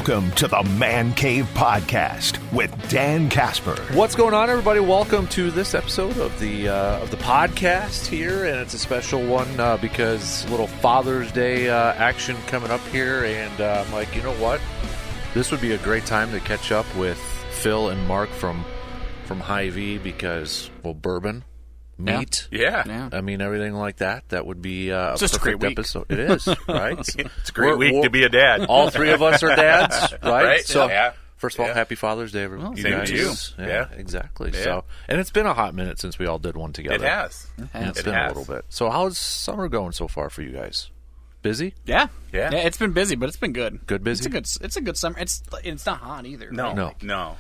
Welcome to the Man Cave Podcast with Dan Casper. What's going on, everybody? Welcome to this episode of the podcast here, and it's a special one because little Father's Day action coming up here, and I'm like, you know what? This would be a great time to catch up with Phil and Mark from Hy-Vee because, well, bourbon, meat, yeah. I mean, everything like that. That would be a just perfect a great episode. It is, right? It's a great week to be a dad. All three of us are dads, right? Right? So, Yeah. first of all, happy Father's Day, everyone. Same to you. Yeah, exactly. Yeah. So, and it's been a hot minute since we all did one together. It has. It's been a little bit. So, how's summer going so far for you guys? Busy? Yeah. It's been busy, but it's been good. Good busy? It's a good summer. It's not hot either. No.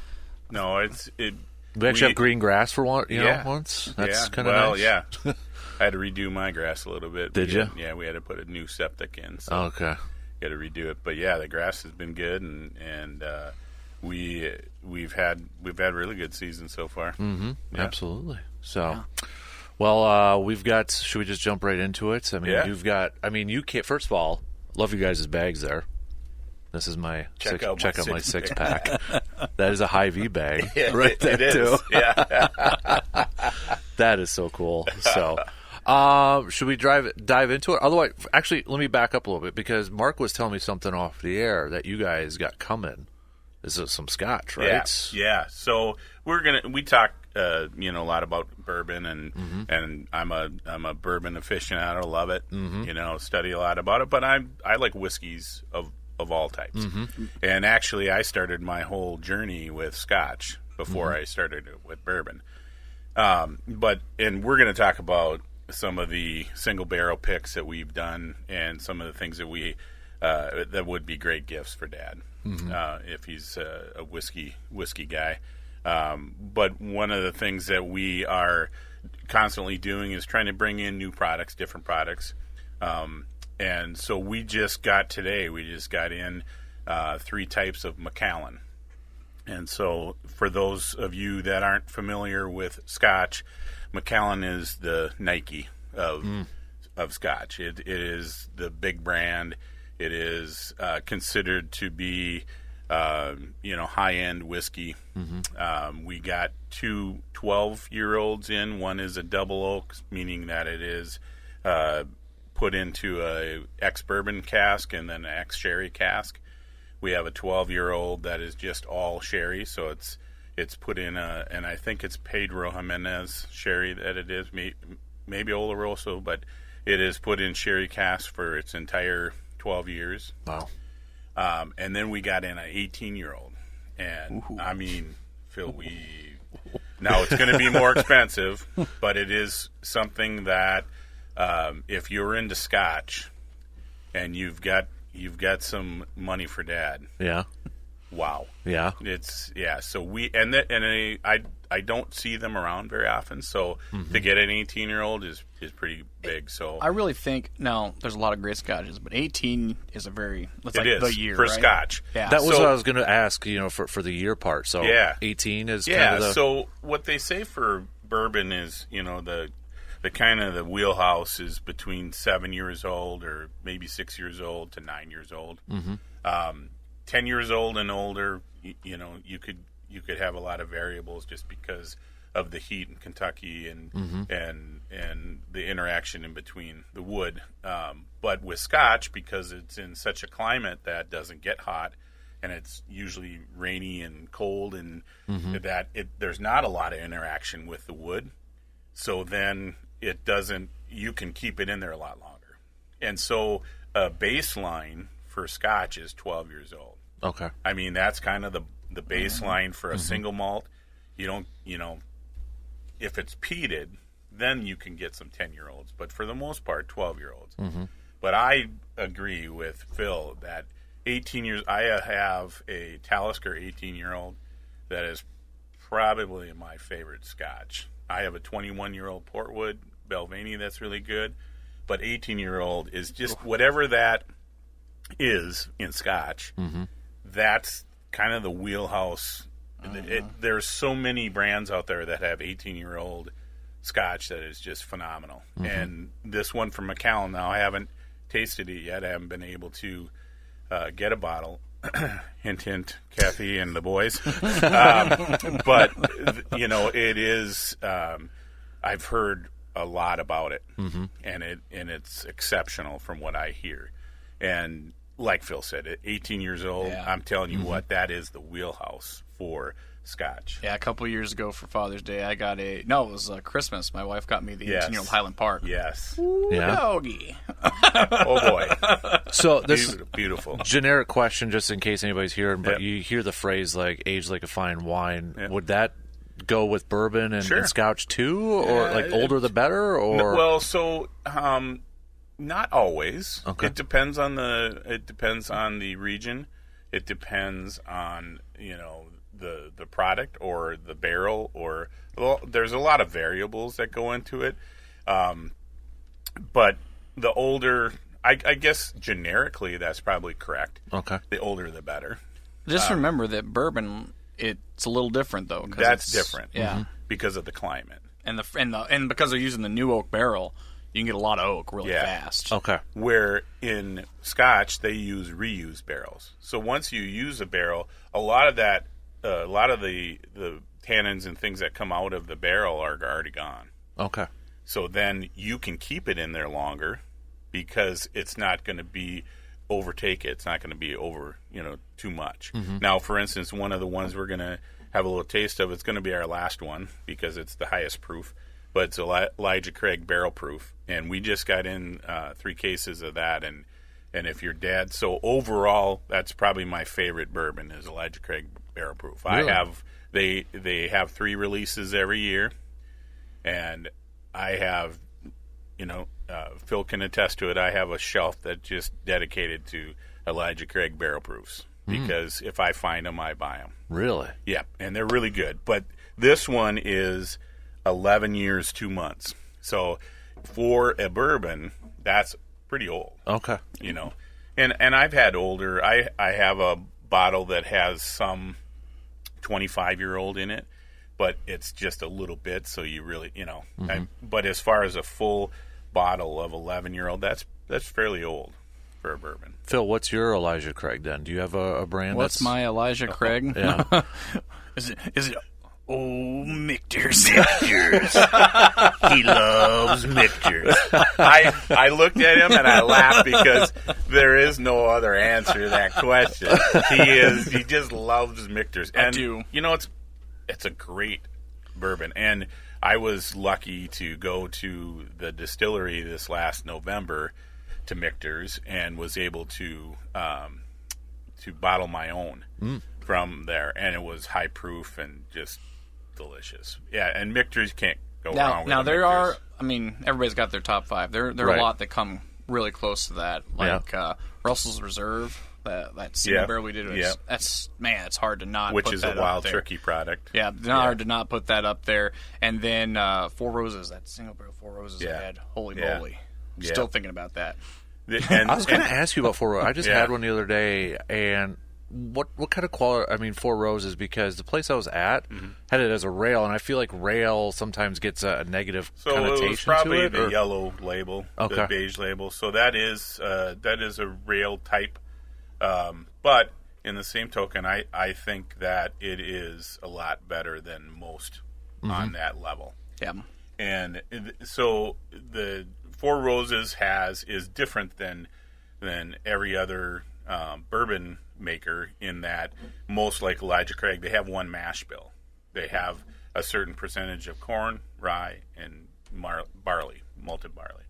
We actually have green grass for one, once. That's kind of nice. Yeah. I had to redo my grass a little bit. Did you? Yeah, we had to put a new septic in. So okay. Got to redo it. But yeah, the grass has been good, and we've had really good season so far. Mm-hmm. Yeah. Absolutely. So, well, we've got. Should we just jump right into it? I mean, you've got. I mean, you can't. First of all, love you guys' bags there. This is my check out my six pack. That is a Hy-Vee bag, right? It is. Too. Yeah, that is so cool. So, should we dive into it? Otherwise, actually, let me back up a little bit because Mark was telling me something off the air that you guys got coming. This is some scotch, right? Yeah. So we talk a lot about bourbon and I'm a bourbon aficionado, love it. Mm-hmm. Study a lot about it, but I like whiskeys of all types. Mm-hmm. And actually I started my whole journey with scotch before I started with bourbon. But we're going to talk about some of the single barrel picks that we've done and some of the things that we that would be great gifts for Dad if he's a whiskey guy. But one of the things that we are constantly doing is trying to bring in new products, different products. And so we just got in 3 types of Macallan. And so for those of you that aren't familiar with Scotch, Macallan is the Nike of Scotch. It is the big brand. It is considered to be high-end whiskey. Mm-hmm. We got 2 12-year-olds in. One is a double oak, meaning that it is put into a ex-bourbon cask and then an ex-sherry cask. We have a 12-year-old that is just all sherry, so it's put in and I think it's Pedro Jimenez sherry that it is, maybe Oloroso, but it is put in sherry cask for its entire 12 years. Wow. And then we got in an 18-year-old, and I mean, Phil, now it's going to be more expensive, but it is something that if you're into Scotch and you've got some money for Dad. Yeah. Wow. Yeah. So I don't see them around very often. So to get an 18-year-old is pretty big. So I really think there's a lot of great Scotches, but 18 is the year for right? Scotch. Yeah. That was what I was going to ask. For the year part. So 18 is kind of the. So what they say for bourbon is the kind of the wheelhouse is between 7 years old or maybe 6 years old to 9 years old. Mm-hmm. 10 years old and older, you could have a lot of variables just because of the heat in Kentucky and the interaction in between the wood. But with Scotch, because it's in such a climate that doesn't get hot and it's usually rainy and cold and there's not a lot of interaction with the wood. So then you can keep it in there a lot longer. And so a baseline for Scotch is 12 years old. Okay. I mean, that's kind of the baseline for a single malt. You don't, if it's peated, then you can get some 10-year-olds. But for the most part, 12-year-olds. Mm-hmm. But I agree with Phil that 18 years, I have a Talisker 18-year-old that is probably my favorite Scotch. I have a 21-year-old Portwood Belvani that's really good, but 18-year-old is just whatever that is in Scotch. Mm-hmm. That's kind of the wheelhouse. There's so many brands out there that have 18-year-old Scotch that is just phenomenal. Mm-hmm. And this one from Macallan, now I haven't tasted it yet. I haven't been able to get a bottle. hint, hint, Kathy and the boys. But, it is, I've heard a lot about it, and it's exceptional from what I hear. And like Phil said, at 18 years old, I'm telling you what, that is the wheelhouse for Scotch. Yeah, a couple of years ago for Father's Day, I got it was Christmas. My wife got me the 18-year-old Highland Park. Yes. Ooh, doggy. Oh, boy. So this beautiful. Generic question, just in case anybody's hearing, but you hear the phrase, like, aged like a fine wine. Yep. Would that go with bourbon and Scotch, too? Or, like, older the better? Or well, so... not always. Okay. It depends on the region. It depends on the product or the barrel, or there's a lot of variables that go into it. But the older, I guess generically that's probably correct. Okay. The older the better. Just remember that bourbon, it's a little different though. That's different. Yeah. Because of the climate. And because they're using the new oak barrel, you can get a lot of oak really fast. Okay. Where in Scotch, they use reused barrels. So once you use a barrel, a lot of the tannins and things that come out of the barrel are already gone. Okay. So then you can keep it in there longer because it's not going to be overtake it. It's not going to be over, too much. Mm-hmm. Now, for instance, one of the ones we're going to have a little taste of, it's going to be our last one because it's the highest proof. But it's Elijah Craig barrel proof, and we just got in 3 cases of that. And if your dad, so overall, that's probably my favorite bourbon is Elijah Craig barrel proof. Really? They have 3 releases every year, and I have, Phil can attest to it. I have a shelf that's just dedicated to Elijah Craig barrel proofs because if I find them, I buy them. Really? Yeah, and they're really good. But this one is 11 years, 2 months. So for a bourbon, that's pretty old. Okay. And I've had older. I have a bottle that has some 25-year-old in it, but it's just a little bit, so you really, but as far as a full bottle of 11-year-old, that's fairly old for a bourbon. Phil, what's your Elijah Craig then? Do you have a brand? What's my Elijah Craig? Yeah. Is it Oh, Michter's. He loves Michter's. I looked at him and I laughed because there is no other answer to that question. He just loves Michter's. And, I do. It's a great bourbon. And I was lucky to go to the distillery this last November to Michter's and was able to bottle my own from there. And it was high proof and just delicious. Yeah, and Michter's can't go wrong with Now there Michter's. everybody's got their top 5. There are Right. a lot that come really close to that. Like Russell's Reserve, that single barrel we did. It's hard to not Which put is that a wild up there. turkey product. Yeah, hard to not put that up there. And then Four Roses, that single barrel Four Roses I had. Holy moly. Yeah. Still thinking about that. I was going to ask you about Four Roses. I just had one the other day, and what kind of quality? Four Roses, because the place I was at had it as a rail, and I feel like rail sometimes gets a negative connotation it was probably to it. the yellow label, the beige label. So that is a rail type. But in the same token, I think that it is a lot better than most on that level. Yeah. And so the Four Roses is different than every other bourbon maker in that most, like Elijah Craig, they have one mash bill. They have a certain percentage of corn, rye, and barley, malted barley.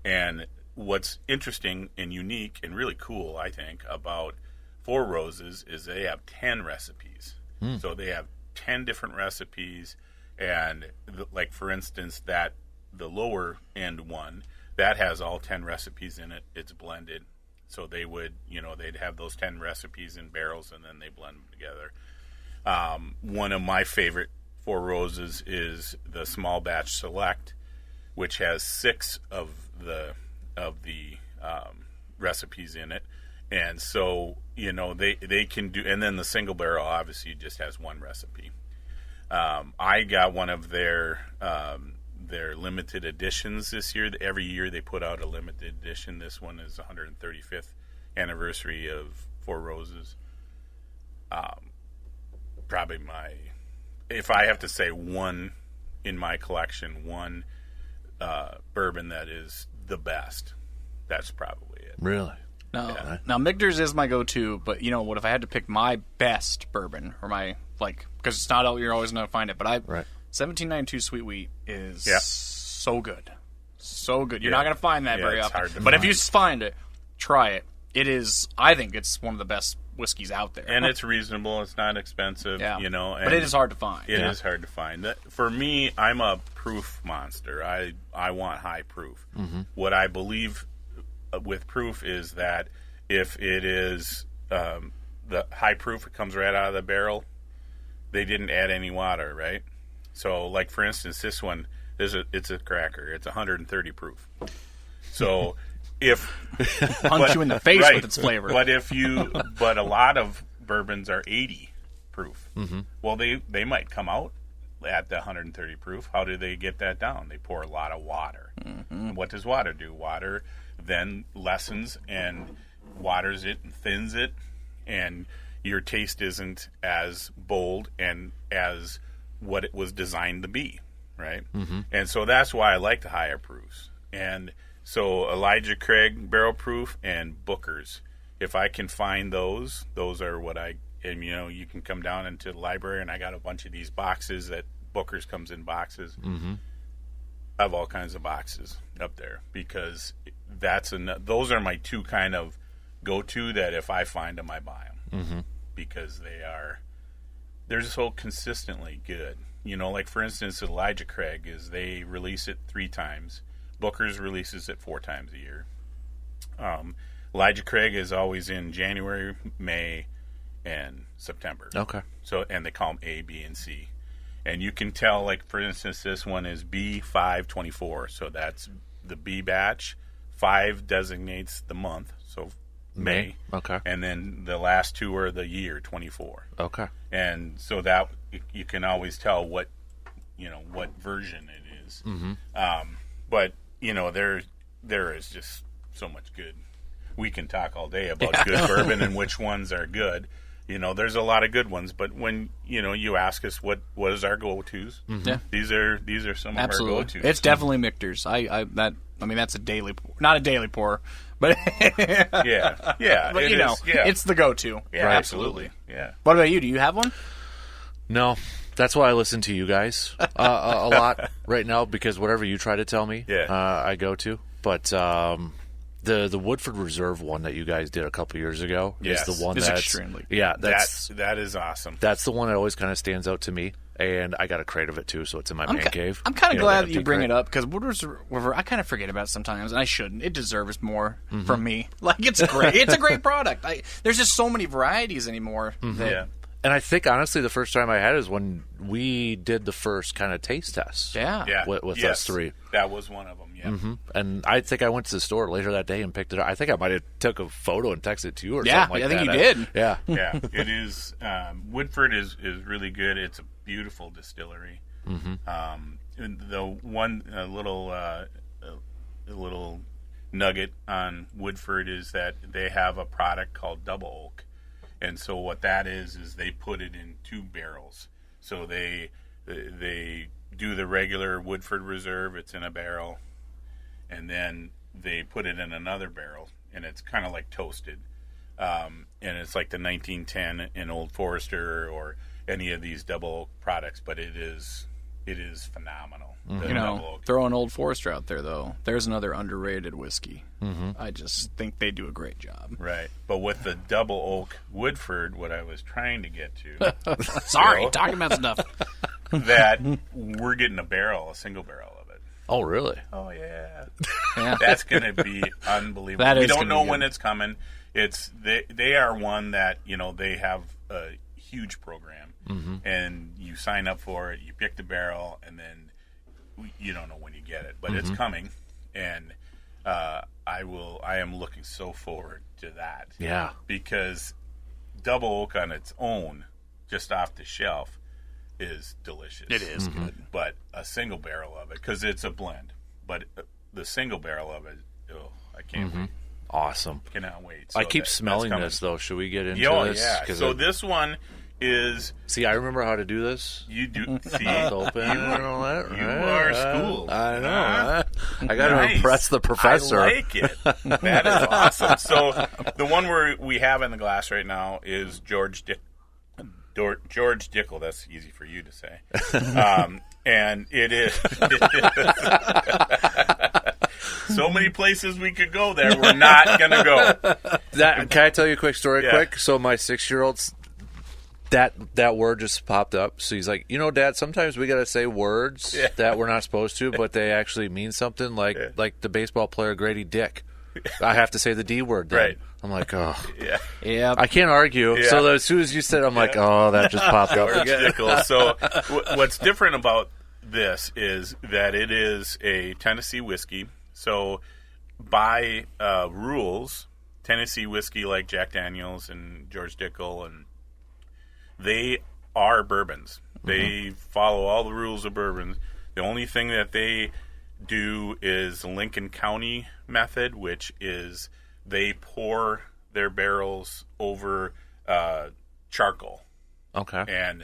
And what's interesting and unique and really cool, I think, about Four Roses is they have 10 recipes. So they have 10 different recipes, and like for instance, that the lower end one that has all 10 recipes in it. It's blended. So they would, they'd have those 10 recipes in barrels, and then they blend them together. One of my favorite Four Roses is the Small Batch Select, which has 6 of the recipes in it. And so, they can do, and then the single barrel obviously just has one recipe. I got one of their limited editions this year. Every year they put out a limited edition. This one is 135th anniversary of Four Roses. probably if I have to say one in my collection, one bourbon that is the best, that's probably it. Really? Now Michter's is my go-to, but you know what? If I had to pick my best bourbon, or my, because it's not out, you're always going to find it, but 1792 Sweet Wheat is so good. So good. You're not going to find that very often. But if you find it, try it. I think it's one of the best whiskeys out there. And it's reasonable. It's not expensive, you know. But it is hard to find. It is hard to find. For me, I'm a proof monster. I want high proof. Mm-hmm. What I believe with proof is that if it is the high proof, it comes right out of the barrel, they didn't add any water, right? So, like, for instance, this one, it's a cracker. It's 130 proof. So... punch you in the face with its flavor. But a lot of bourbons are 80 proof. Mm-hmm. Well, they might come out at the 130 proof. How do they get that down? They pour a lot of water. Mm-hmm. And what does water do? Water then lessens and waters it and thins it, and your taste isn't as bold and as what it was designed to be, right? Mm-hmm. And so that's why I like the higher proofs. And so Elijah Craig barrel proof and Booker's, if I can find those are what and you know, you can come down into the library and I got a bunch of these boxes that Booker's comes in boxes. Mm-hmm. I have all kinds of boxes up there because those are my two kind of go-to that if I find them, I buy them. Mm-hmm. Because they're so consistently good. You know, like for instance, Elijah Craig they release it 3 times. Booker's releases it 4 times a year. Elijah Craig is always in January, May, and September. Okay. So, and they call them A, B, and C. And you can tell, like, for instance, this one is B524. So that's the B batch. 5 designates the month, so May. Okay. And then the last 2 are the year, 24. Okay. And so that you can always tell what version it is. Mm-hmm. But you know, there is just so much good. We can talk all day about good bourbon and which ones are good. You know, there's a lot of good ones, but when you ask us what is our go-tos, these are some of our go-tos. It's definitely Michter's. That's a daily, not a daily pour, but yeah. But it's the go-to. Yeah, right. Absolutely. Yeah. What about you? Do you have one? No. That's why I listen to you guys a lot right now, because whatever you try to tell me, I go to. But the Woodford Reserve one that you guys did a couple years ago is the one that's extremely good. Yeah, that is awesome. That's the one that always kind of stands out to me, and I got a crate of it too, so it's in my man cave. I'm kind of glad that you bring it up, because Woodford Reserve, I kind of forget about it sometimes, and I shouldn't. It deserves more from me. Like, it's great. It's a great product. There's just so many varieties anymore. Mm-hmm. And I think, honestly, the first time I had it is when we did the first kind of taste test with us 3. That was one of them, yeah. Mm-hmm. And I think I went to the store later that day and picked it up. I think I might have took a photo and texted it to you or something like that. Yeah, I think you did. Yeah. Yeah, it is. Woodford is really good. It's a beautiful distillery. Mm-hmm. The one little nugget on Woodford is that they have a product called Double Oak. And so what that is they put it in 2 barrels. So they do the regular Woodford Reserve, it's in a barrel, and then they put it in another barrel, and it's kind of like toasted. And it's like the 1910 in Old Forester or any of these Double Oak products, but it is phenomenal. Mm-hmm. Throw an Old Forester out there, though. There's another underrated whiskey. Mm-hmm. I just think they do a great job. Right. But with the Double Oak Woodford, what I was trying to get to... Sorry, talking about stuff. That we're getting a single barrel of it. Oh, really? Oh, yeah. That's going to be unbelievable. We don't know when it's coming. They are one that, they have a huge program. Mm-hmm. And you sign up for it, you pick the barrel, and then you don't know when you get it, but it's coming, and I am looking so forward to that. Yeah, because Double Oak on its own, just off the shelf, is delicious. It is good, but a single barrel of it, because it's a blend, but the single barrel of it, I can't wait. Awesome. Cannot wait. So I keep smelling this, though. Should we get into this? Yeah. So this one is... See, I remember how to do this. You do. See? Open and all that. You are schooled. I know. I got to impress the professor. I like it. That is awesome. So the one we have in the glass right now is George Dickel. That's easy for you to say. And it is... So many places we could go there. We're not going to go. Can I tell you a quick story quick? So my 6-year-old's, that word just popped up. So he's like, Dad, sometimes we got to say words that we're not supposed to, but they actually mean something, like the baseball player Grady Dick. I have to say the D word then. Right. I'm like, oh. Yeah. I can't argue. Yeah. So as soon as you said it, I'm like, oh, that just popped up again. So what's different about this is that it is a Tennessee whiskey. So by rules, Tennessee whiskey like Jack Daniels and George Dickel, and they are bourbons. They follow all the rules of bourbons. The only thing that they do is Lincoln County method, which is they pour their barrels over charcoal. Okay.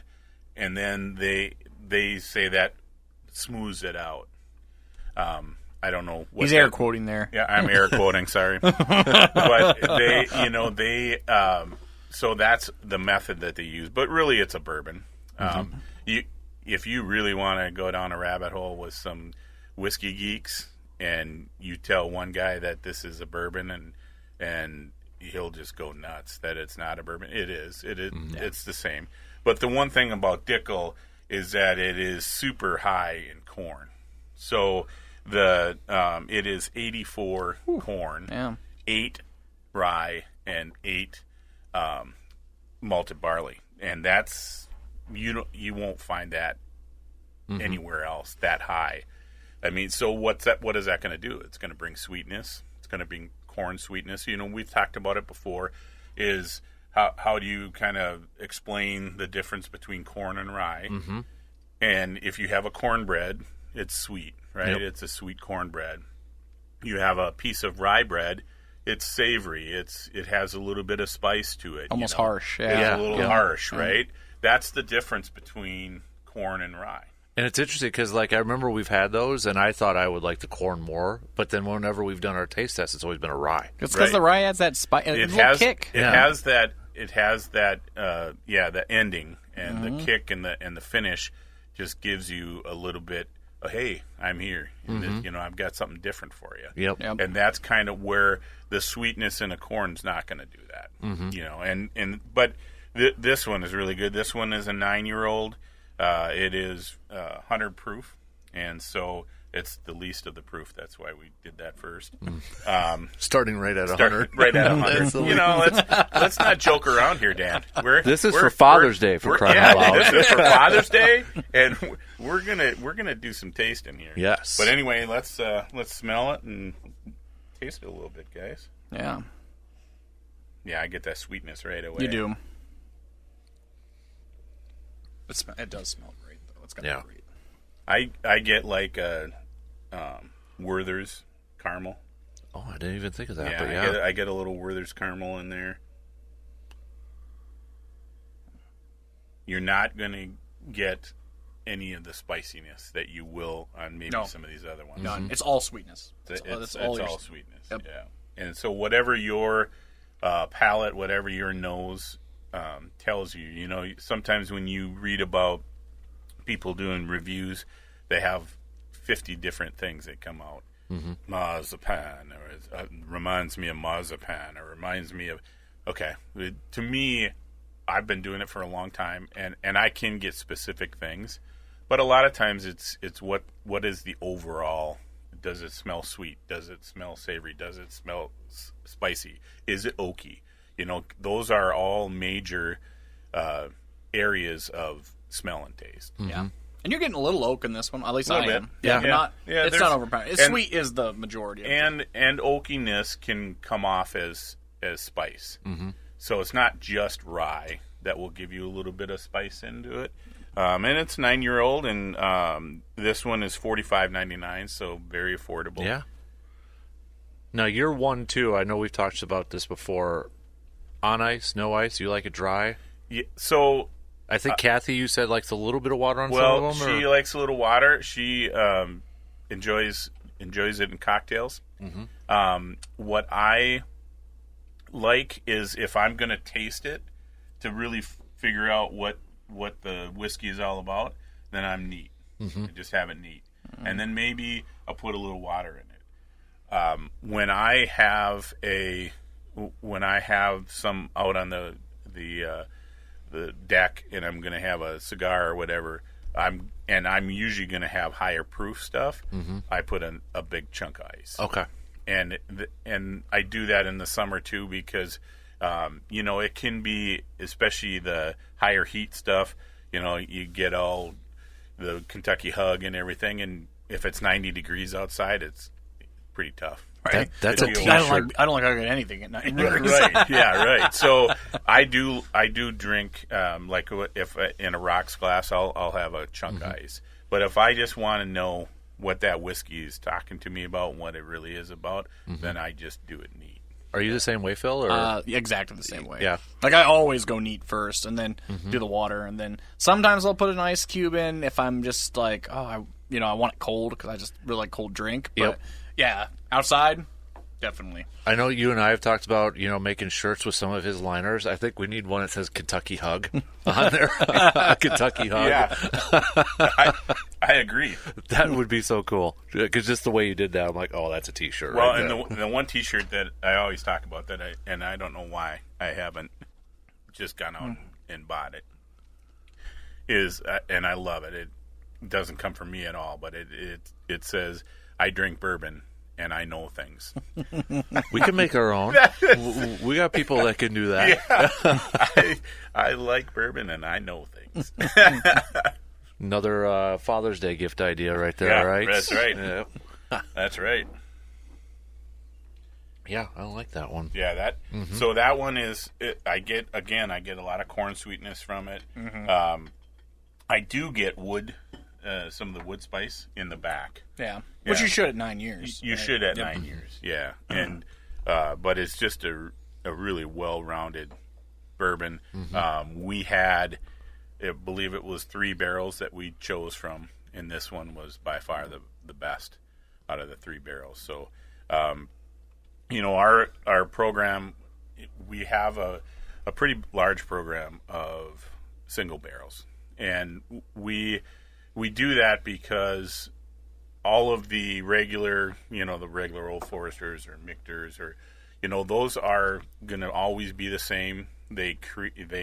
And then they say that smooths it out. I don't know what he's air quoting there. Yeah, I'm air quoting. Sorry, but so that's the method that they use. But really, it's a bourbon. If you really want to go down a rabbit hole with some whiskey geeks, and you tell one guy that this is a bourbon, and he'll just go nuts that it's not a bourbon. It is. It's the same. But the one thing about Dickel is that it is super high in corn. So it is 84 corn, 8 rye, and 8 malted barley, and that's you won't find that anywhere else that high. I mean, so what is that going to do? It's going to bring sweetness. It's going to bring corn sweetness. We've talked about it before. Is how do you kind of explain the difference between corn and rye? And if you have a cornbread, it's sweet, right? Yep. It's a sweet cornbread. You have a piece of rye bread, it's savory. It has a little bit of spice to it. Almost harsh. Yeah. It's a little harsh, right? That's the difference between corn and rye. And it's interesting because, I remember we've had those, and I thought I would like the corn more. But then whenever we've done our taste test, it's always been a rye. It's because the rye adds that spice, a little kick. It has that. It has that. The ending and the kick and the finish just gives you a little bit. Hey, I'm here. And I've got something different for you. Yep. And that's kind of where the sweetness in a corn's not going to do that. But this one is really good. This one is a 9-year-old. It is 100 proof, and so it's the least of the proof. That's why we did that first. Starting right at 100. Right at 100. Let's not joke around here, Dan. This is for Father's Day, for crying out loud. This is for Father's Day, and we're gonna do some tasting here. Yes. But anyway, let's smell it and taste it a little bit, guys. Yeah. Yeah, I get that sweetness right away. You do. It does smell great, though. It's gonna be great. I get like a Werther's caramel. Oh, I didn't even think of that. Yeah, but I get a little Werther's caramel in there. You're not going to get any of the spiciness that you will on maybe some of these other ones. None. It's all sweetness. It's all sweetness. Yep. Yeah. And so whatever your palate, whatever your nose tells you, sometimes when you read about people doing reviews, they have 50 different things that come out. Marzipan, or it reminds me of marzipan, or reminds me of... Okay, to me, I've been doing it for a long time, and I can get specific things, but a lot of times it's what is the overall... Does it smell sweet? Does it smell savory? Does it smell spicy? Is it oaky? Those are all major areas of smell and taste. Yeah. And you're getting a little oak in this one. At least I am. Yeah. It's not overpowering. Sweet is the majority of it. And oakiness can come off as spice. So it's not just rye that will give you a little bit of spice into it. And it's 9-year-old, and this one is $45.99, so very affordable. Yeah. Now, you're one, too. I know we've talked about this before. On ice, no ice? You like it dry? Yeah, so... I think Kathy, you said, likes a little bit of water on some of them? She likes a little water. She enjoys it in cocktails. Mm-hmm. What I like is if I'm going to taste it, to really figure out what the whiskey is all about, then I'm neat. Mm-hmm. I just have it neat. Mm-hmm. And then maybe I'll put a little water in it. When I have some out on the deck and I'm going to have a cigar or whatever, I'm usually going to have higher proof stuff. Mm-hmm. I put a big chunk of ice. Okay. And I do that in the summer too because it can be, especially the higher heat stuff, you get all the Kentucky Hug and everything, and if it's 90 degrees outside, it's pretty tough. Right? That's a T-shirt. I don't like hugging anything at 90 degrees. Right, yeah, right. So I do drink, like if in a rocks glass, I'll have a chunk of ice. But if I just want to know what that whiskey is talking to me about and what it really is about, then I just do it neat. Are you the same way, Phil? Or? Exactly the same way. Yeah. Like, I always go neat first and then do the water. And then sometimes I'll put an ice cube in if I'm just like, I want it cold because I just really like cold drink. But, yeah, outside, definitely. I know you and I have talked about, making shirts with some of his liners. I think we need one that says Kentucky Hug on there. Kentucky Hug. Yeah. I agree. That would be so cool. Because just the way you did that, I'm like, oh, that's a T-shirt. Well, right and the one T-shirt that I always talk about and I don't know why I haven't just gone out and bought it, is, and I love it. It doesn't come from me at all, but it says, I drink bourbon and I know things. We can make our own. We got people that can do that. Yeah. I like bourbon and I know things. Another Father's Day gift idea right there, right? That's right. Yeah. That's right. Yeah, I like that one. Yeah, that. Mm-hmm. So that one is. I get a lot of corn sweetness from it. Mm-hmm. I do get wood. Some of the wood spice in the back. Yeah. Which you should at 9 years. You should at 9 years, yeah. And but it's just a really well-rounded bourbon. Mm-hmm. We had, I believe it was 3 barrels that we chose from, and this one was by far the best out of the 3 barrels. So, our program, we have a pretty large program of single barrels, and we do that because all of the regular, the regular Old Foresters or Michters or, those are going to always be the same. They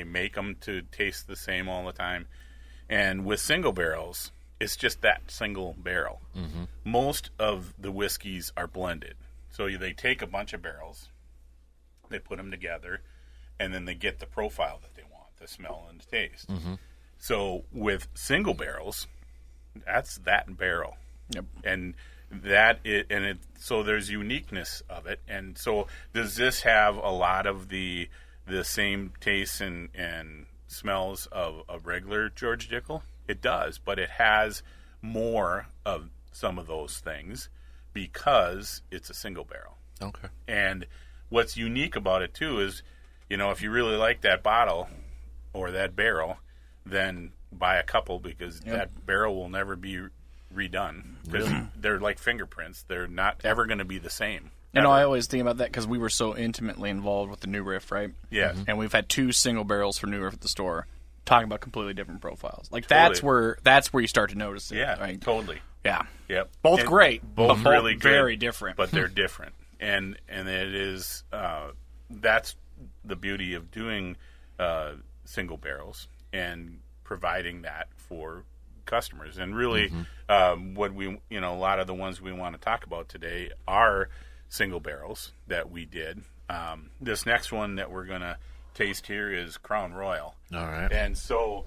make them to taste the same all the time. And with single barrels, it's just that single barrel. Mm-hmm. Most of the whiskeys are blended. So they take a bunch of barrels, they put them together, and then they get the profile that they want, the smell and the taste. Mm-hmm. So with single barrels, that's that barrel. Yep. And so there's uniqueness of it. And so does this have a lot of the same tastes and smells of a regular George Dickel? It does, but it has more of some of those things because it's a single barrel. Okay. And what's unique about it too is, if you really like that bottle or that barrel, then buy a couple because that barrel will never be redone. Because they're like fingerprints. They're not ever going to be the same. I always think about that because we were so intimately involved with the New Riff, right? Yeah. Mm-hmm. And we've had 2 single barrels for New Riff at the store talking about completely different profiles. Like, totally. that's where you start to notice it. Yeah, right? Totally. Yeah. Yep. Both great. Both really good. Very different. But they're different. And it is, that's the beauty of doing single barrels and providing that for customers. And really, what we, a lot of the ones we want to talk about today are single barrels that we did. This next one that we're going to taste here is Crown Royal. All right. And so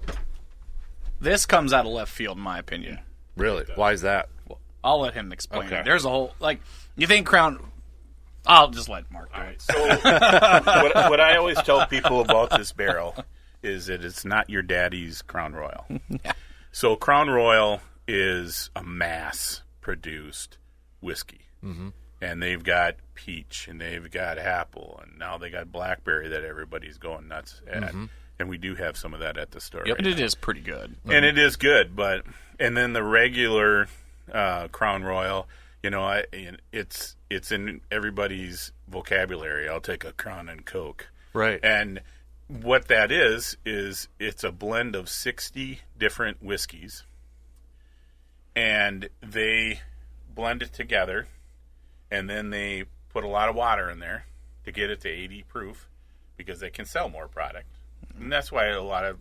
this comes out of left field, in my opinion. Really? Why is that? Well, I'll let him explain Okay. it. There's a whole, you think Crown... I'll just let Mark do it. So what I always tell people about this barrel is that it's not your daddy's Crown Royal. Yeah. So Crown Royal is a mass-produced whiskey. Mm-hmm. and they've got peach, and they've got apple, and now they got blackberry that everybody's going nuts at. And we do have some of that at the store. Yep, and it is pretty good. And it is good, and then the regular Crown Royal, it's in everybody's vocabulary. I'll take a Crown and Coke. Right. And what that is it's a blend of 60 different whiskeys, and they blend it together, and then they put a lot of water in there to get it to 80 proof because they can sell more product. And that's why a lot of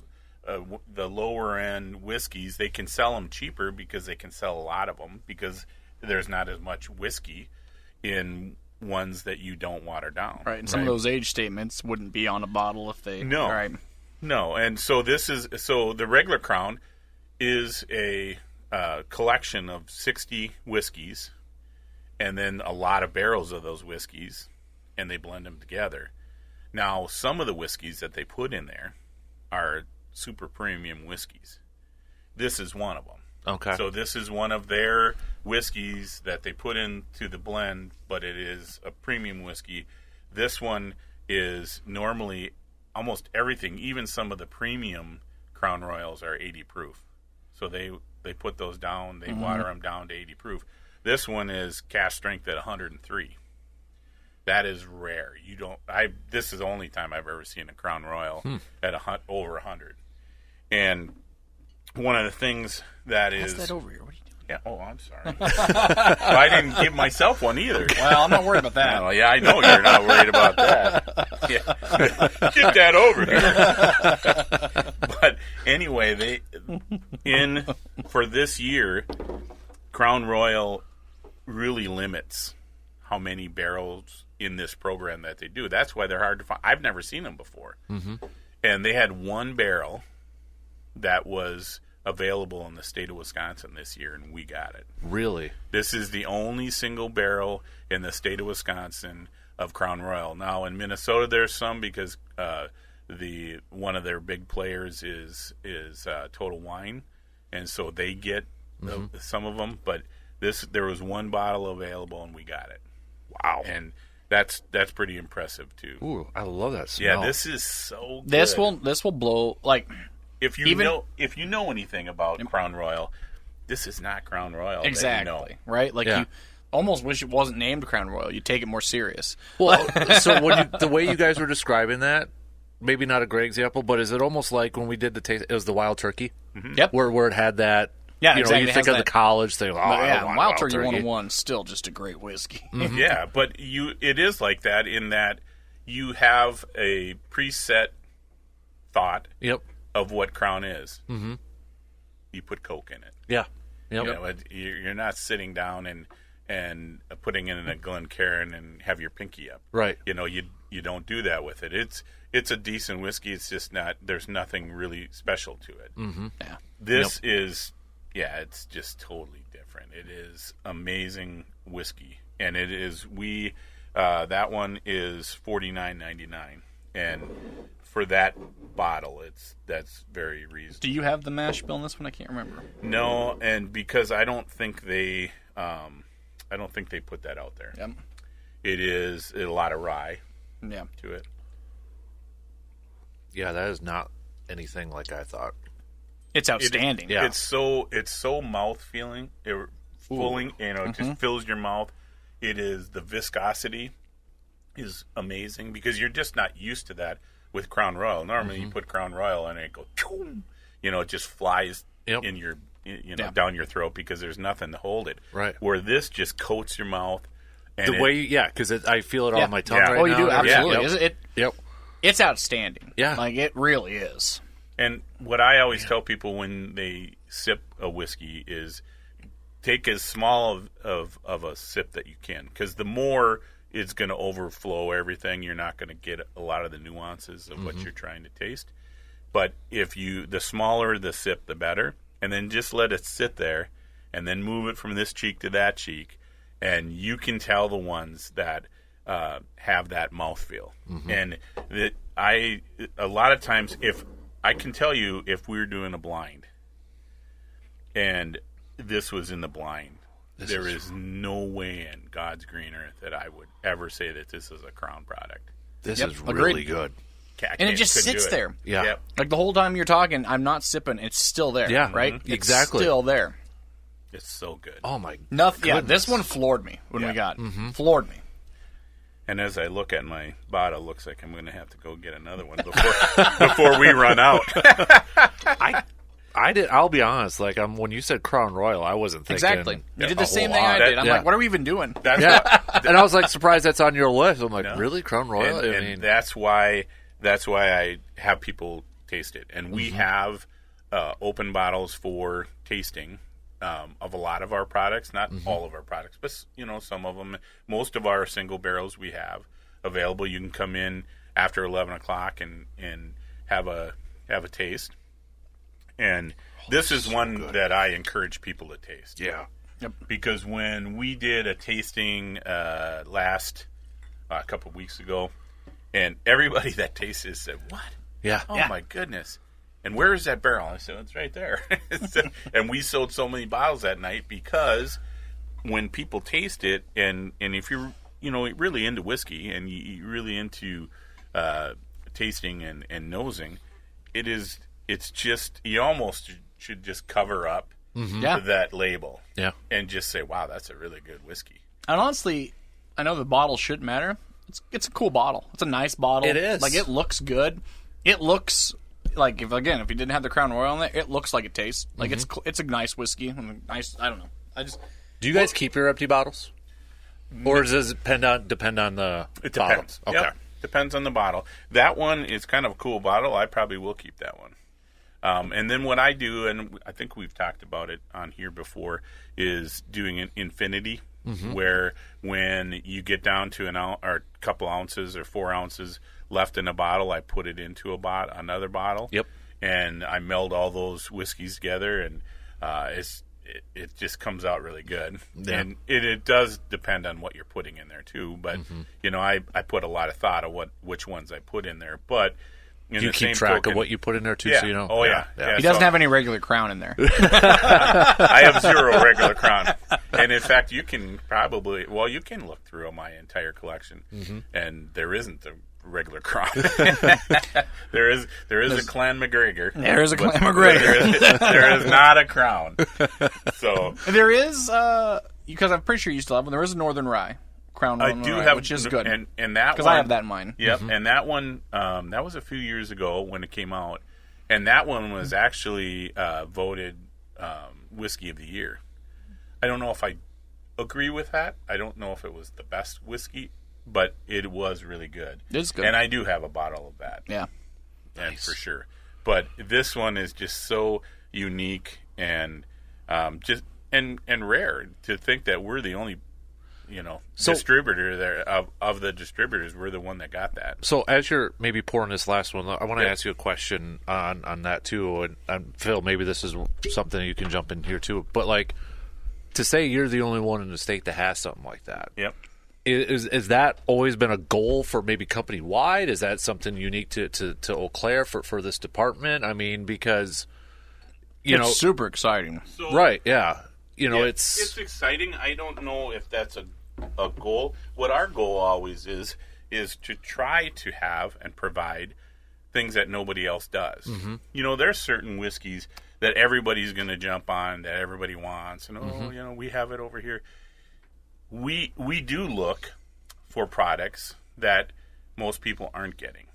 the lower end whiskeys, they can sell them cheaper because they can sell a lot of them because there's not as much whiskey in ones that you don't water down. Right, and some of those age statements wouldn't be on a bottle if they... No. Right. No, and so the regular Crown is a collection of 60 whiskeys and then a lot of barrels of those whiskeys, and they blend them together. Now, some of the whiskeys that they put in there are super premium whiskeys. This is one of them. Okay. So this is one of their whiskeys that they put into the blend, but it is a premium whiskey. This one is normally almost everything, even some of the premium Crown Royals are 80 proof. So they put those down, they water them down to 80 proof. This one is cask strength at 103. That is rare. This is the only time I've ever seen a Crown Royal at over 100. And one of the things that Pass is... that over here. What are you doing? Yeah. Oh, I'm sorry. Well, I didn't give myself one either. Well, I'm not worried about that. Oh, yeah, I know you're not worried about that. Yeah. Get that over here. But anyway, for this year, Crown Royal really limits how many barrels in this program that they do. That's why they're hard to find. I've never seen them before. And they had one barrel that was available in the state of Wisconsin this year, and we got it. Really? This is the only single barrel in the state of Wisconsin of Crown Royal. Now, in Minnesota, there's some because one of their big players is Total Wine, and so they get some of them. But there was one bottle available, and we got it. Wow! And that's pretty impressive too. Ooh, I love that smell. Yeah, this is so good. This will blow like. If you know anything about Crown Royal, this is not Crown Royal. Exactly. Right? Like you almost wish it wasn't named Crown Royal. You take it more serious. Well, so the way you guys were describing that, maybe not a great example, but is it almost like when we did the taste? It was the Wild Turkey. Yep. Where it had that. Yeah, exactly. You think of the college thing. Wild Turkey 101 is still just a great whiskey. Yeah, but it is like that in that you have a preset thought. Yep. Of what Crown is. You put Coke in it. Yeah. Yep. You're not sitting down and putting it in a Glencairn and have your pinky up. Right. You don't do that with it. It's a decent whiskey. It's just not. There's nothing really special to it. Yeah. This is. Yeah, it's just totally different. It is amazing whiskey, and it is that one is $49.99, and for that bottle, that's very reasonable. Do you have the mash bill in this one? I can't remember. No, and because I don't think they put that out there. Yep. It is a lot of rye. Yeah. To it. Yeah, that is not anything like I thought. It's outstanding. It's so mouth feeling, filling. It just fills your mouth. It is the viscosity is amazing because you're just not used to that with Crown Royal. Normally, you put Crown Royal and it goes, it just flies in your, down your throat because there's nothing to hold it. Right. Where this just coats your mouth. And because I feel it on my tongue right now. Oh, you do? Absolutely. Yep. It's outstanding. Yeah. Like, it really is. And what I always tell people when they sip a whiskey is take as small of a sip that you can, because the more it's going to overflow everything. You're not going to get a lot of the nuances of what you're trying to taste. But the smaller the sip, the better. And then just let it sit there, and then move it from this cheek to that cheek, and you can tell the ones that have that mouthfeel. And a lot of times, if I can tell you, if we're doing a blind, and this was in the blind, there is no way in God's green earth that I would ever say that this is a Crown product. This is really good. And it just sits there. Yeah. Yep. Like the whole time you're talking, I'm not sipping. It's still there. Yeah. Right? Mm-hmm. Exactly. It's still there. It's so good. Oh, my Nothing. Yeah, this one floored me when we got it. Floored me. And as I look at my bottle, it looks like I'm going to have to go get another one before we run out. I'll be honest. Like, when you said Crown Royal, I wasn't thinking Exactly. You did the same thing I did. I'm like, what are we even doing? And I was like surprised that's on your list. I'm like, really, Crown Royal? And that's why I have people taste it. And we have open bottles for tasting of a lot of our products, not all of our products, but some of them. Most of our single barrels we have available. You can come in after 11 o'clock and have a taste. And this is one that I encourage people to taste. Yeah. Yep. Because when we did a tasting last a couple of weeks ago, and everybody that tasted said, "What? Yeah. Oh my goodness! And where is that barrel?" I said, "It's right there." And we sold so many bottles that night because when people taste it, and if you're really into whiskey and you're really into tasting and nosing, it's just you almost should just cover up that label, and just say, "Wow, that's a really good whiskey." And honestly, I know the bottle shouldn't matter. It's a cool bottle. It's a nice bottle. It is. Like, it looks good. It looks like if you didn't have the Crown Royal in there, it looks like it tastes. Like it's a nice whiskey. Nice. I don't know. Do you guys keep your empty bottles, or does it depend on the It bottle? depends. Okay. Yep. Depends on the bottle. That one is kind of a cool bottle. I probably will keep that one. And then what I do, and I think we've talked about it on here before, is doing an infinity, where when you get down to a couple ounces or 4 ounces left in a bottle, I put it into another bottle. Yep. And I meld all those whiskeys together, and it just comes out really good. Yeah. And it does depend on what you're putting in there too. But I put a lot of thought of which ones I put in there. But do you keep track of what you put in there too? Yeah. So you know. Oh yeah. He doesn't have any regular Crown in there. I have 0 regular Crown, and in fact, you can look through my entire collection, and there isn't a regular Crown. there is a Clan McGregor. There is a Clan McGregor. There is not a Crown. So there is because I'm pretty sure you still have one. There is a Northern Rye. Crown I do have, which is good, and that because one, I have that in mine. Yep, and that one that was a few years ago when it came out, and that one was actually voted whiskey of the year. I don't know if I agree with that. I don't know if it was the best whiskey, but it was really good. It's good, and I do have a bottle of that. Yeah, and for sure. But this one is just so unique and just and rare to think that we're the only. Distributor there of the distributors, we're the one that got that. So as you're maybe pouring this last one, I want to ask you a question on that too. And Phil, maybe this is something you can jump in here too. But like, to say you're the only one in the state that has something like that. Yep. Is that always been a goal for maybe company wide? Is that something unique to Eau Claire for this department? I mean, because it's super exciting. So, right? Yeah. It's exciting. I don't know if that's a goal. What our goal always is to try to have and provide things that nobody else does. There's certain whiskeys that everybody's going to jump on, that everybody wants, and we have it over here. We do look for products that most people aren't getting,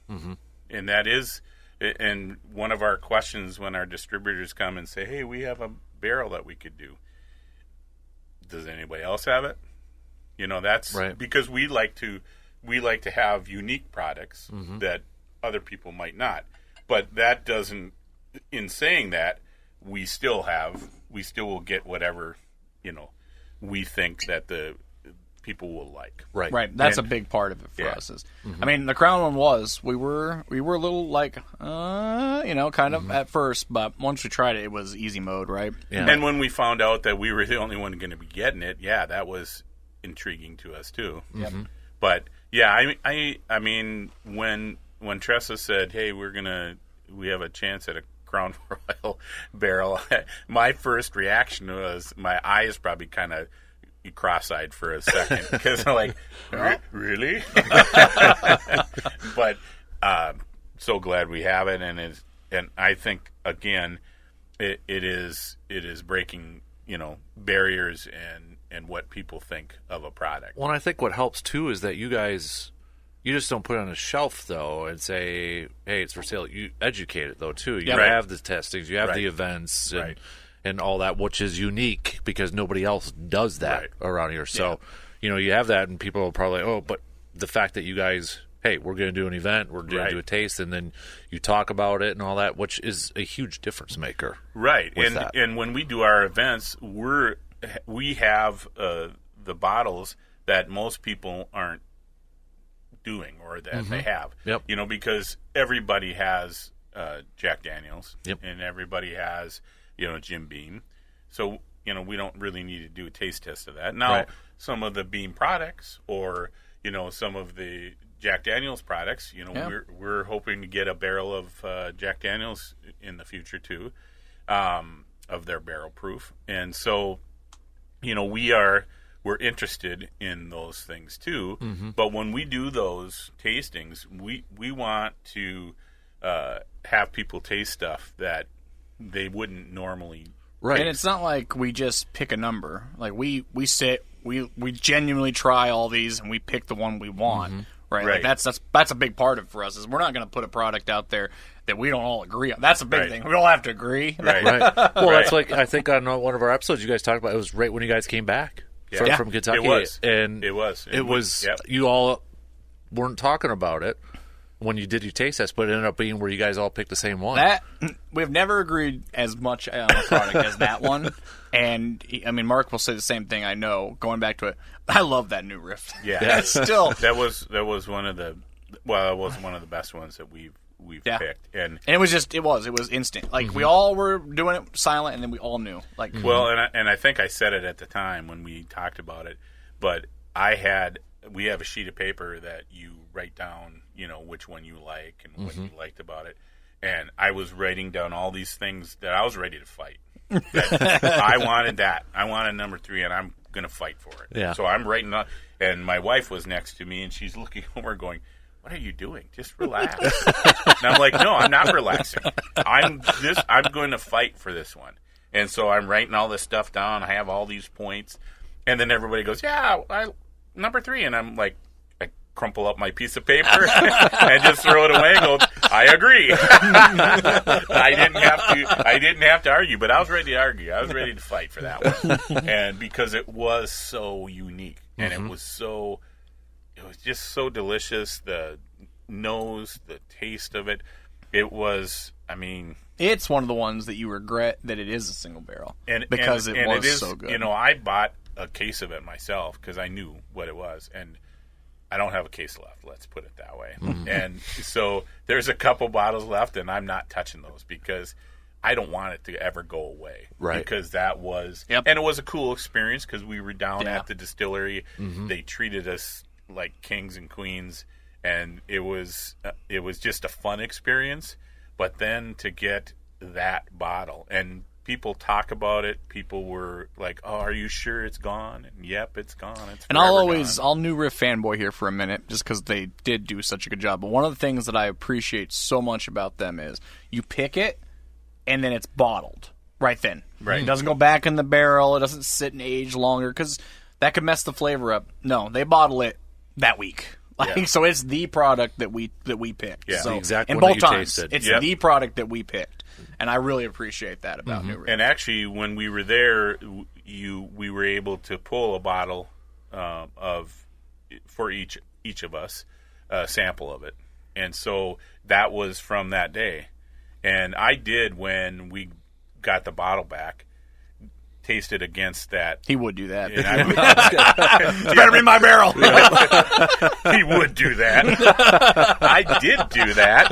and that is. And one of our questions when our distributors come and say, "Hey, we have a barrel that we could do. Does anybody else have it?" That's right. Because we like to have unique products that other people might not. But that doesn't. In saying that, we still will get whatever we think that the people will like. Right. That's a big part of it for us. I mean, the Crown one was we were a little like kind of at first, but once we tried it, it was easy mode, right? Yeah. And when we found out that we were the only one going to be getting it, that was intriguing to us too. But I mean when Tressa said, "Hey, we have a chance at a Crown Royal barrel," my first reaction was my eyes probably kind of cross-eyed for a second because I'm like, really? But so glad we have it, and I think again, it is breaking barriers and what people think of a product. Well, and I think what helps too is that you guys. You just don't put it on a shelf, though, and say, hey, it's for sale. You educate it, though, too. You have the testings. You have the events and all that, which is unique because nobody else does that around here. So, you have that, and people will probably, but the fact that you guys, hey, we're going to do an event, we're going to do a taste, and then you talk about it and all that, which is a huge difference maker. Right. And when we do our events, we have the bottles that most people aren't doing or that they have, because everybody has Jack Daniels and everybody has, Jim Beam. So, we don't really need to do a taste test of that. Now, some of the Beam products or, some of the Jack Daniels products, we're hoping to get a barrel of Jack Daniels in the future too, of their barrel proof. And so, we're interested in those things too, but when we do those tastings, we want to have people taste stuff that they wouldn't normally. Right, and it's not like we just pick a number. Like we sit, we genuinely try all these, and we pick the one we want. Right, like that's a big part of it for us. Is we're not going to put a product out there that we don't all agree on. That's a big thing. We all have to agree. Right. Well, that's like I think on one of our episodes you guys talked about. It was right when you guys came back. From Kentucky. It was. And it was. You all weren't talking about it when you did your taste test, but it ended up being where you guys all picked the same one. We've never agreed as much on a product as that one. And, I mean, Mark will say the same thing, I know, going back to it. I love that new Rift. Yeah. Still. That was one of the best ones that we've picked. And it was instant. Like, we all were doing it silent, and then we all knew. Like, well, and I think I said it at the time when we talked about it, but we have a sheet of paper that you write down, which one you like and what you liked about it. And I was writing down all these things that I was ready to fight. I wanted that. I wanted number 3, and I'm going to fight for it. Yeah. So I'm writing up, and my wife was next to me, and she's looking over going, what are you doing? Just relax. And I'm like, no, I'm not relaxing. I'm going to fight for this one. And so I'm writing all this stuff down. I have all these points. And then everybody goes, number 3. And I'm like, I crumple up my piece of paper and just throw it away and go, I agree. I didn't have to argue, but I was ready to argue. I was ready to fight for that one. And because it was so unique and it was just so delicious. The nose, the taste of it. It was, it's one of the ones that you regret that it is a single barrel. Because it was so good. I bought a case of it myself because I knew what it was. And I don't have a case left, let's put it that way. And so there's a couple bottles left, and I'm not touching those because I don't want it to ever go away. Right. Because that was, and it was a cool experience because we were down at the distillery. They treated us like kings and queens, and it was just a fun experience. But then to get that bottle, and people talk about it, people were like, "Oh, are you sure it's gone?" And yep, it's gone. And I'll New Riff fanboy here for a minute, just because they did do such a good job. But one of the things that I appreciate so much about them is you pick it, and then it's bottled right then. Right, it doesn't go back in the barrel. It doesn't sit and age longer because that could mess the flavor up. No, they bottle it that week. So it's the product that we picked. Yeah, so, the exact and one both that you times, tasted. it's the product that we picked, and I really appreciate that about New Riff. And actually, when we were there, we were able to pull a bottle for each of us, a sample of it, and so that was from that day. And I did, when we got the bottle back, tasted against that. He would do that. It's better be my barrel. He would do that. I did do that,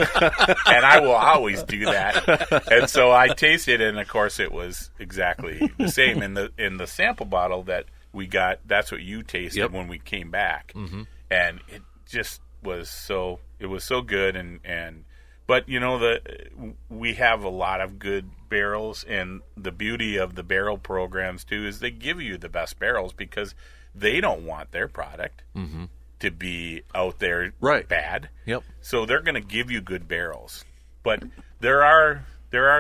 and I will always do that. And so I tasted it, and of course it was exactly the same. In the sample bottle that we got, that's what you tasted when we came back. And it just was so good, and But we have a lot of good barrels, and the beauty of the barrel programs too is they give you the best barrels because they don't want their product to be out there bad. Yep. So they're going to give you good barrels. But there are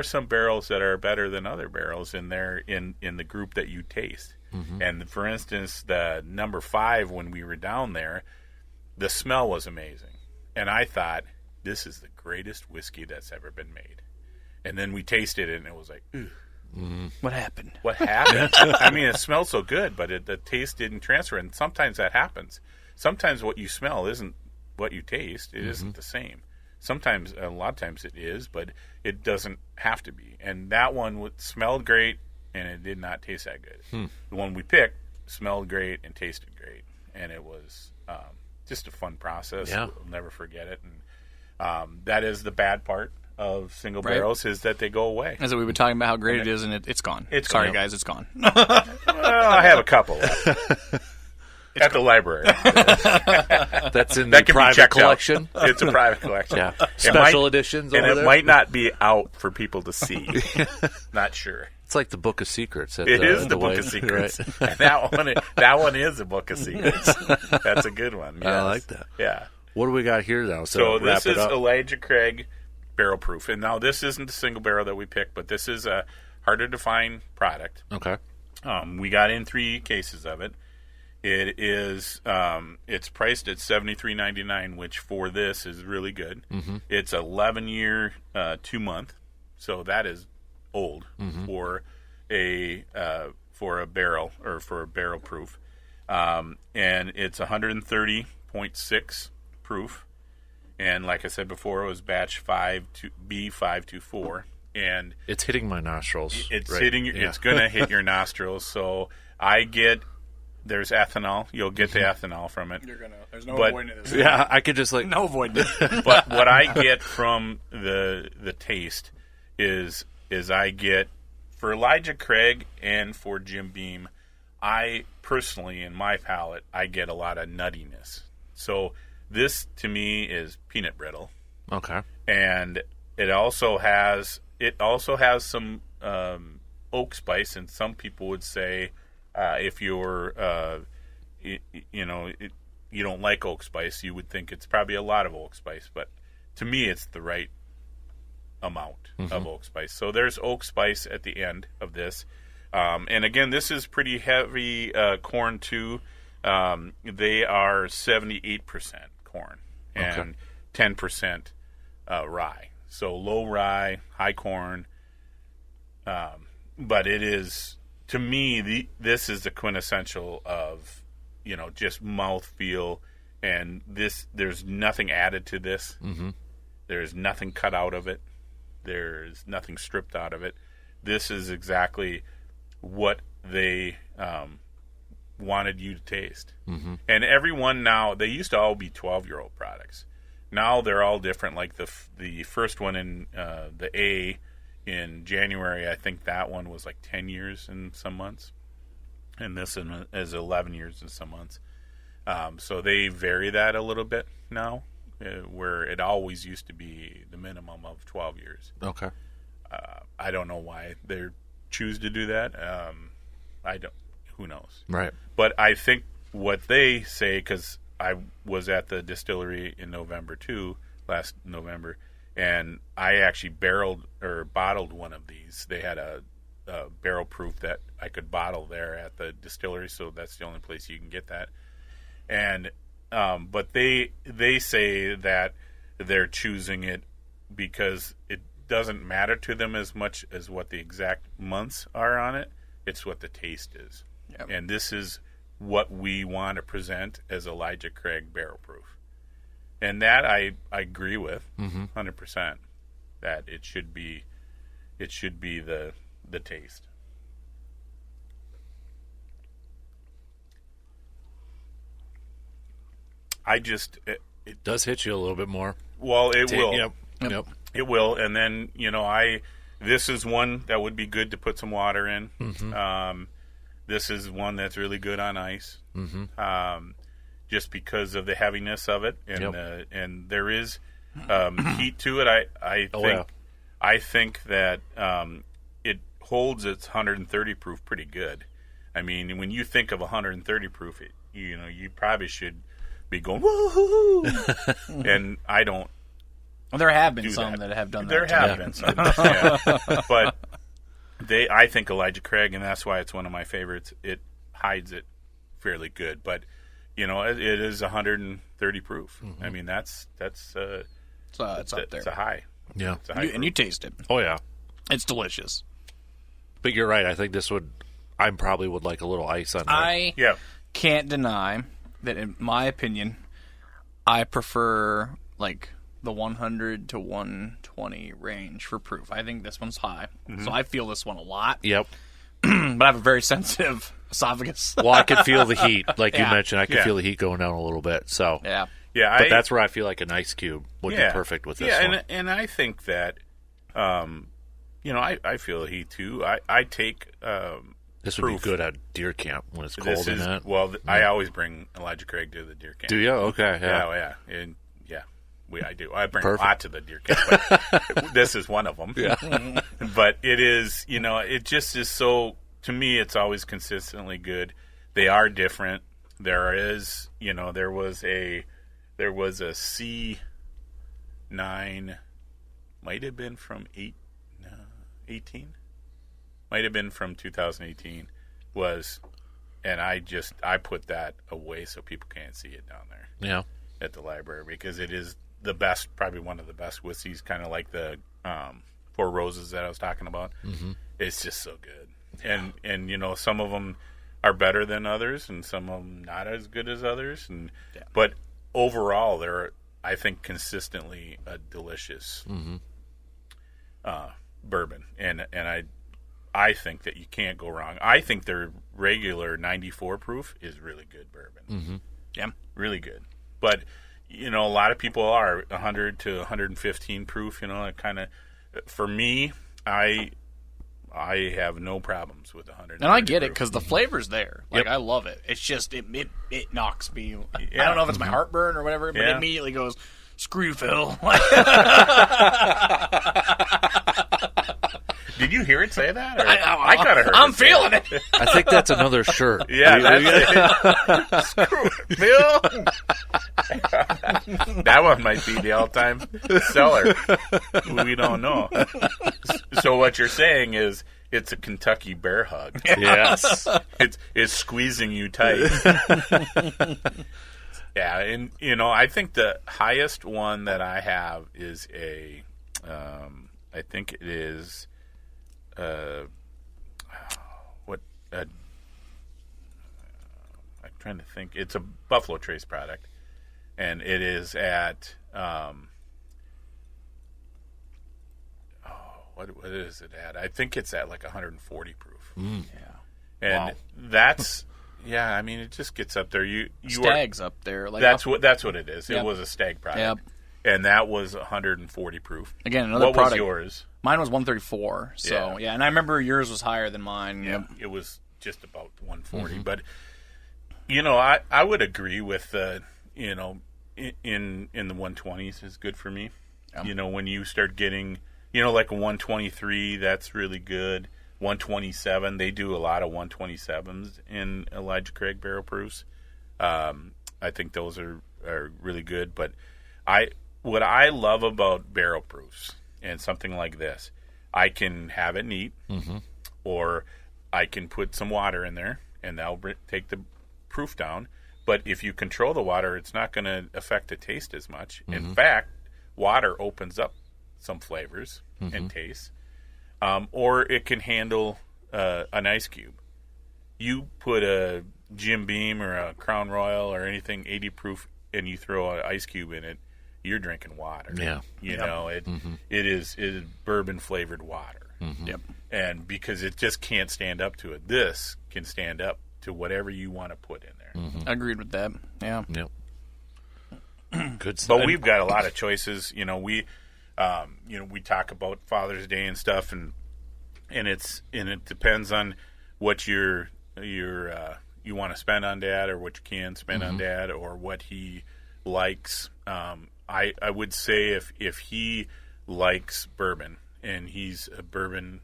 some barrels that are better than other barrels in the group that you taste. And for instance, the number 5, when we were down there, the smell was amazing, and I thought, this is the greatest whiskey that's ever been made. And then we tasted it, and it was like, ooh. What happened? What happened? I mean, it smelled so good, but the taste didn't transfer. And sometimes that happens. Sometimes what you smell isn't what you taste. It isn't the same. Sometimes, a lot of times it is, but it doesn't have to be. And that one smelled great, and it did not taste that good. The one we picked smelled great and tasted great. And it was just a fun process. Yeah. We'll never forget it. And that is the bad part of single barrels, is that they go away. As we've been talking about how great it is, and it's gone. Sorry, guys, it's gone. Well, I have a couple at the library. That's in That the can be private checked collection. out. It's a private collection. Yeah, special editions and over it there. might not be out for people to see. Not sure. It's like the Book of Secrets. It is the Book of Secrets. Right. that one is the Book of Secrets. That's a good one. Yes. I like that. Yeah. What do we got here now? So wrap this it is up. Elijah Craig barrel proof, and now this isn't the single barrel that we picked, but this is a harder to find product. Okay. We got in 3 cases of it. It is it's priced at $73.99, which for this is really good. It's 11-year, 2-month, so that is old for a barrel, or for a barrel proof, and it's 130.6 proof. And like I said before, it was batch B524, and it's hitting my nostrils. It's right. hitting. Yeah. It's going to hit your nostrils. So there's ethanol. You'll get the ethanol from it. There's no avoiding this. Yeah, I could just No avoiding it. But what I get from the taste is I get, for Elijah Craig and for Jim Beam, I personally, in my palate, I get a lot of nuttiness. So this, to me, is peanut brittle. Okay. And it also has some oak spice, and some people would say if you're you don't like oak spice, you would think it's probably a lot of oak spice, but to me it's the right amount of oak spice. So there's oak spice at the end of this, and again, this is pretty heavy corn too. They are 78% corn and 10% rye. So low rye, high corn. But it is, to me, this is the quintessential of, just mouthfeel. And there's nothing added to this. There's nothing cut out of it. There's nothing stripped out of it. This is exactly what they wanted you to taste. And everyone now, they used to all be 12-year-old products. Now they're all different. Like the first one in the A in January, I think that one was like 10 years in some months. And this is 11 years in some months. So they vary that a little bit now, where it always used to be the minimum of 12 years. Okay. I don't know why they choose to do that. Who knows? Right. But I think what they say, because I was at the distillery in November too, last November, and I actually bottled one of these. They had a barrel proof that I could bottle there at the distillery, so that's the only place you can get that. And but they say that they're choosing it because it doesn't matter to them as much as what the exact months are on it. It's what the taste is. Yep. And this is what we want to present as Elijah Craig barrel proof. And that I agree with 100%, that it should be the taste. It does hit you a little bit more. Well, it will. Yep. It will. And then, this is one that would be good to put some water in. This is one that's really good on ice, just because of the heaviness of it, and and there is heat to it. I think that it holds its 130 proof pretty good. I mean, when you think of 130 proof, you probably should be going woohoo, and I don't. Well, there have been some that have done that. There have been some, yeah. But I think Elijah Craig, and that's why it's one of my favorites. It hides it fairly good, but it is 130 proof. Mm-hmm. I mean, it's up there. It's a high. Yeah, it's a high and you taste it. Oh yeah, it's delicious. But you're right. I think this would. I probably would like a little ice on it. Can't deny that, in my opinion, I prefer like the 100 to 120 range for proof. I think this one's high, so I feel this one a lot. Yep. But I have a very sensitive esophagus. Well, I can feel the heat, like you mentioned. I can feel the heat going down a little bit. So yeah. But that's where I feel like an ice cube would be perfect with this one. And I think that, I feel the heat too. I take this would be good at deer camp when it's cold in that. Well, I always bring Elijah Craig to the deer camp. Do you? Okay. Yeah. I do. I bring a lot to the deer camp, but this is one of them. Yeah. But it is, it just is so. To me, it's always consistently good. They are different. There is, there was a C9, might have been from 18, might have been from 2018. And I put that away so people can't see it down there. Yeah. At the library, because it is the best, probably one of the best whiskeys, kind of like the Four Roses that I was talking about. Mm-hmm. It's just so good. And some of them are better than others, and some of them not as good as others. But overall, they're, I think, consistently a delicious bourbon. And I think that you can't go wrong. I think their regular 94 proof is really good bourbon. Mm-hmm. Yeah, really good. But a lot of people are 100 to 115 proof. It kind of, for me, I have no problems with 100. And I get it because the flavor's there. Like, I love it. It's just it knocks me. I don't know if it's my heartburn or whatever, but it immediately goes, screw you, Phil. Did you hear it say that? I kind of heard. I'm feeling it. I think that's another shirt. Yeah, that's it. Screw it, Phil. That one might be the all-time seller. We don't know. So what you're saying is it's a Kentucky bear hug. Yes. It's squeezing you tight. Yeah, and I think the highest one that I have is I think it is I'm trying to think. It's a Buffalo Trace product, and it is at what is it at? I think it's at like 140 proof. Mm. Yeah, and that's I mean, it just gets up there. Stag's up there. Like that's what it is. Yep. It was a Stag product. Yep. And that was 140 proof. Again, another what product. What was yours? Mine was 134. So, and I remember yours was higher than mine. Yeah, it was just about 140. Mm-hmm. But, I would agree with, in the 120s is good for me. Yep. When you start getting, like a 123, that's really good. 127, they do a lot of 127s in Elijah Craig barrel proofs. I think those are really good. But what I love about barrel proofs and something like this, I can have it neat, or I can put some water in there, and that'll take the proof down. But if you control the water, it's not going to affect the taste as much. Mm-hmm. In fact, water opens up some flavors and tastes. Or it can handle an ice cube. You put a Jim Beam or a Crown Royal or anything 80 proof, and you throw an ice cube in it, you're drinking water. Yeah. It is bourbon flavored water. Mm-hmm. Yep. And because it just can't stand up to it, this can stand up to whatever you want to put in there. Mm-hmm. I agreed with that. Yeah. Yep. Good stuff. But we've got a lot of choices. We talk about Father's Day and stuff, and it depends on what you want to spend on Dad, or what you can spend on Dad, or what he likes. I would say if he likes bourbon and he's a bourbon,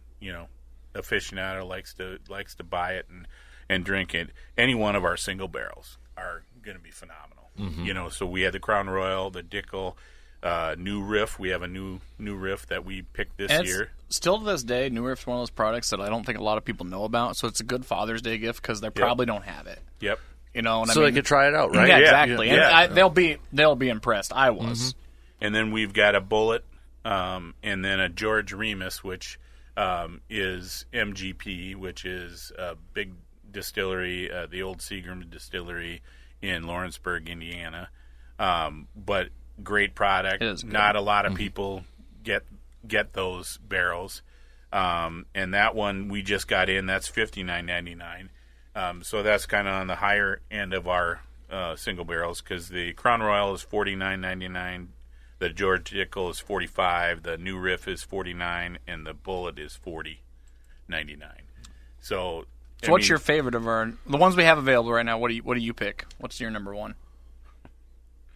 aficionado, likes to buy it and drink it, any one of our single barrels are going to be phenomenal. So we had the Crown Royal, the Dickel, New Riff. We have a new Riff that we picked this year. Still to this day, New Riff's one of those products that I don't think a lot of people know about. So it's a good Father's Day gift because they probably don't have it. Yep. They could try it out, right? Yeah, exactly. Yeah. And they'll be impressed. I was. And then we've got a Bullet, and then a George Remus, which is MGP, which is a big distillery, the old Seagram distillery in Lawrenceburg, Indiana. But great product. Not a lot of people get those barrels. And that one we just got in. That's $59.99. So that's kind of on the higher end of our single barrels because the Crown Royal is $49.99, the George Dickel is $45, the New Riff is $49, and the Bullet is $40.99. So what's your favorite of the ones we have available right now? What do you pick? What's your number one?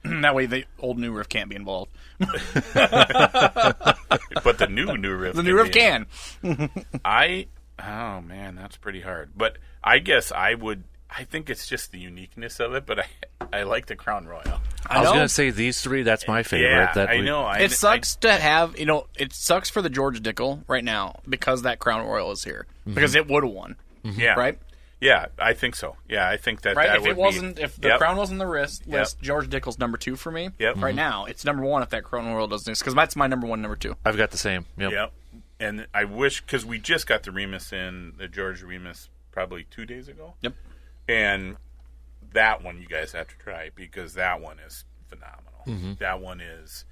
That way the old New Riff can't be involved. But the new Riff, the New Riff can. Oh man, that's pretty hard. But I guess I think it's just the uniqueness of it. But I like the Crown Royal. I was going to say these three. That's my favorite. Yeah, I know. It sucks to have. It sucks for the George Dickel right now because that Crown Royal is here because it would have won. Yeah. Right. Yeah, I think so. Yeah, I think that. Right. That If would it wasn't, if the Crown wasn't the list, George Dickel's number 2 for me. Yep. Right now, it's number 1 if that Crown Royal doesn't exist because that's my number 1, number 2. I've got the same. Yep. And I wish because we just got the Remus in the George Remus probably 2 days ago. Yep. And that one you guys have to try because that one is phenomenal. That one is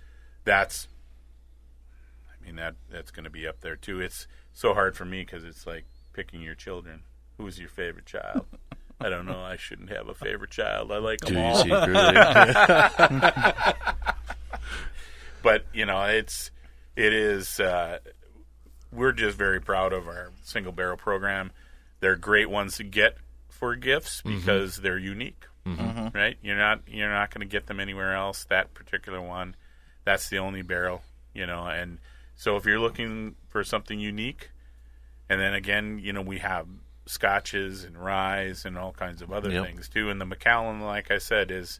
that's going to be up there too. It's so hard for me because it's like picking your children. Who's your favorite child? I don't know. I shouldn't have a favorite child. I like them all. But it is. We're just very proud of our single barrel program. They're great ones to get for gifts because they're unique, right? You're not going to get them anywhere else. That particular one, that's the only barrel, And so if you're looking for something unique, and then again, we have scotches and ryes and all kinds of other things too. And the Macallan, like I said, is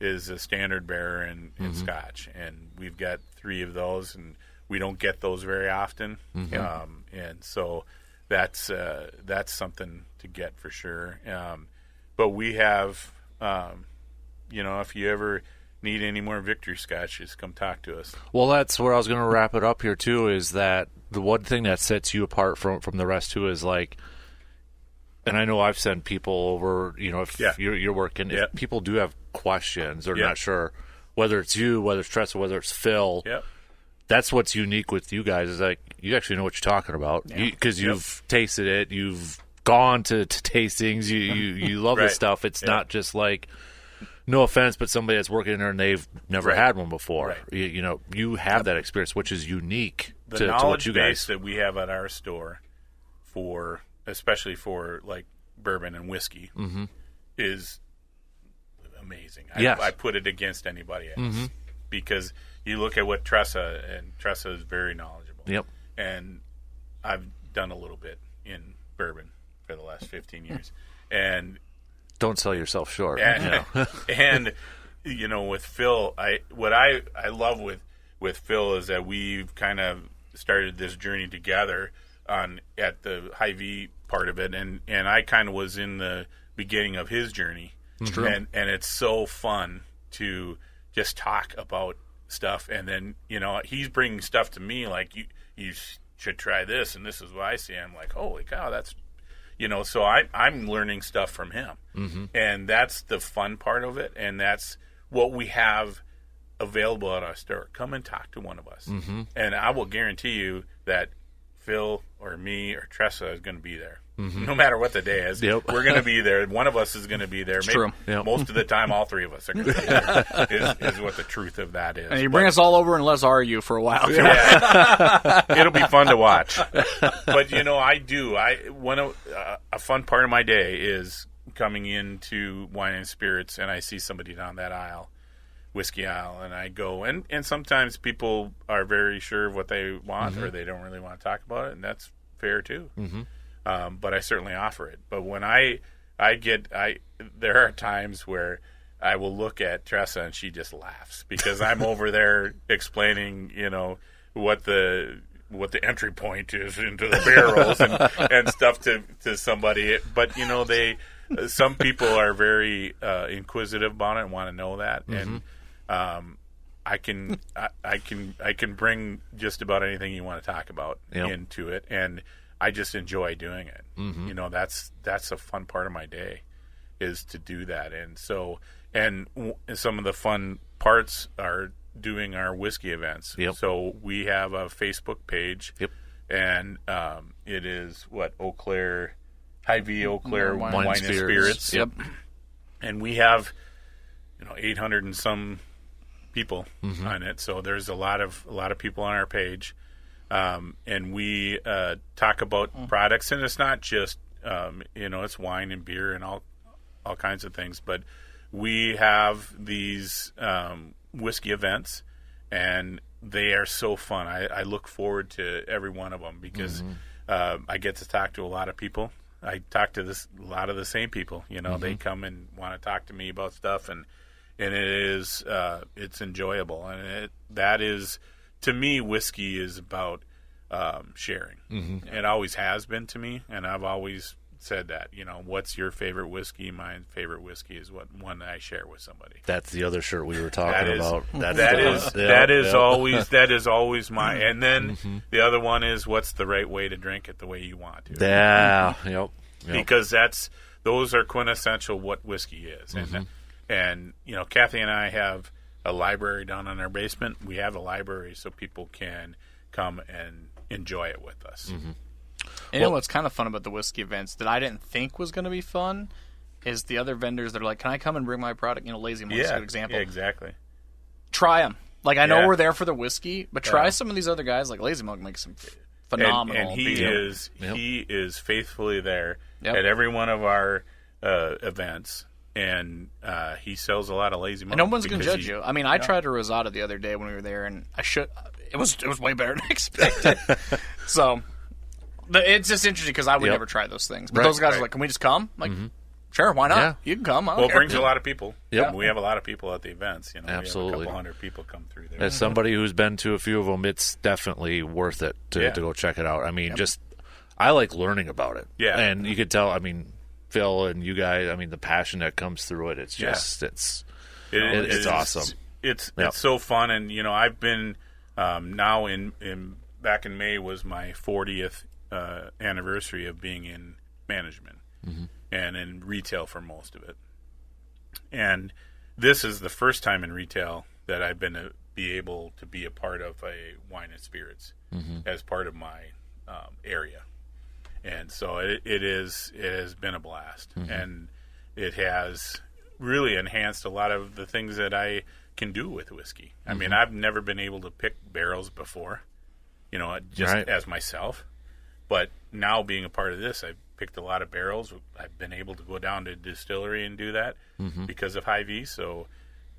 a standard bearer in scotch, and we've got 3 of those, and we don't get those very often. And so that's something to get for sure. But we have, if you ever need any more Victory scotches, come talk to us. Well, that's where I was going to wrap it up here too. Is that the one thing that sets you apart from the rest too is like. And I know I've sent people over, if you're working, if people do have questions or not sure, whether it's you, whether it's Tressa, whether it's Phil, that's what's unique with you guys is like you actually know what you're talking about because you've tasted it, you've gone to tastings, you love this stuff. It's not just like, no offense, but somebody that's working in there and they've never had one before. Right. You have that experience, which is unique to what you guys. The knowledge base that we have at our store especially for like bourbon and whiskey, is amazing. I put it against anybody else because you look at what Tressa is very knowledgeable. Yep. And I've done a little bit in bourbon for the last 15 years. And don't sell yourself short. And with Phil, what I love with Phil is that we've kind of started this journey together at the Hy-Vee part of it, and I kind of was in the beginning of his journey. It's true. And it's so fun to just talk about stuff, and then he's bringing stuff to me like you should try this, and this is what I see. I'm like, holy cow, that's so I'm learning stuff from him, and that's the fun part of it, and that's what we have available at our store. Come and talk to one of us, and I will guarantee you that Phil or me or Tressa is going to be there. No matter what the day is, we're going to be there. One of us is going to be there. It's true. Most of the time, all 3 of us are going to be there, is what the truth of that is. And you bring us all over and let's argue for a while. It'll be fun to watch. But, a fun part of my day is coming into Wine and Spirits and I see somebody down that aisle whiskey aisle, and I go, and sometimes people are very sure of what they want, or they don't really want to talk about it, and that's fair too. But I certainly offer it. But when there are times where I will look at Tressa and she just laughs because I'm over there explaining, what the entry point is into the barrels and stuff to somebody. But some people are very inquisitive about it and want to know that, and I can bring just about anything you want to talk about into it, and I just enjoy doing it. That's a fun part of my day, is to do that. And so, some of the fun parts are doing our whiskey events. So we have a Facebook page, and it is Eau Claire, Hy-Vee Eau Claire Wine and Spirits. And we have 800 and some people on it. So there's a lot of people on our page. And we talk about products, and it's not just it's wine and beer and all kinds of things, but we have these whiskey events, and they are so fun. I look forward to every one of them because I get to talk to a lot of people. I talk to a lot of the same people. They come and want to talk to me about stuff, and it is it's enjoyable, and that is. To me, whiskey is about sharing. It always has been to me, and I've always said that. What's your favorite whiskey? My favorite whiskey is one that I share with somebody. That's the other shirt we were talking about. That is always my. And then the other one is, what's the right way to drink it the way you want to? Yeah, yep. Because those are quintessential what whiskey is, and Kathy and I have a library down in our basement. We have a library so people can come and enjoy it with us. What's kind of fun about the whiskey events that I didn't think was going to be fun is the other vendors that are like, can I come and bring my product? Lazy Monk's a good example. Yeah, exactly. Try them. Like, I know we're there for the whiskey, but try some of these other guys. Like Lazy Monk makes some phenomenal. And he is faithfully there at every one of our events. And he sells a lot of Lazy Monk. And no one's going to judge you. I mean, I tried a Rosada the other day when we were there, and it was way better than expected. So it's just interesting because I would never try those things. But those guys are like, can we just come? I'm like, sure, why not? Yeah. You can come. It brings a lot of people. We have a lot of people at the events. Absolutely. We have a couple hundred people come through there. As somebody who's been to a few of them, it's definitely worth it to go check it out. I mean, I like learning about it. Yeah. And you could tell, I mean, Phil and you guys, I mean, the passion that comes through it, it's just, it's awesome. It's so fun. And, I've been now back in May was my 40th anniversary of being in management and in retail for most of it. And this is the first time in retail that I've been be able to be a part of a wine and spirits as part of my area. And so it has been a blast, and it has really enhanced a lot of the things that I can do with whiskey. I mean, I've never been able to pick barrels before, as myself. But now being a part of this, I've picked a lot of barrels. I've been able to go down to a distillery and do that because of Hy-Vee. So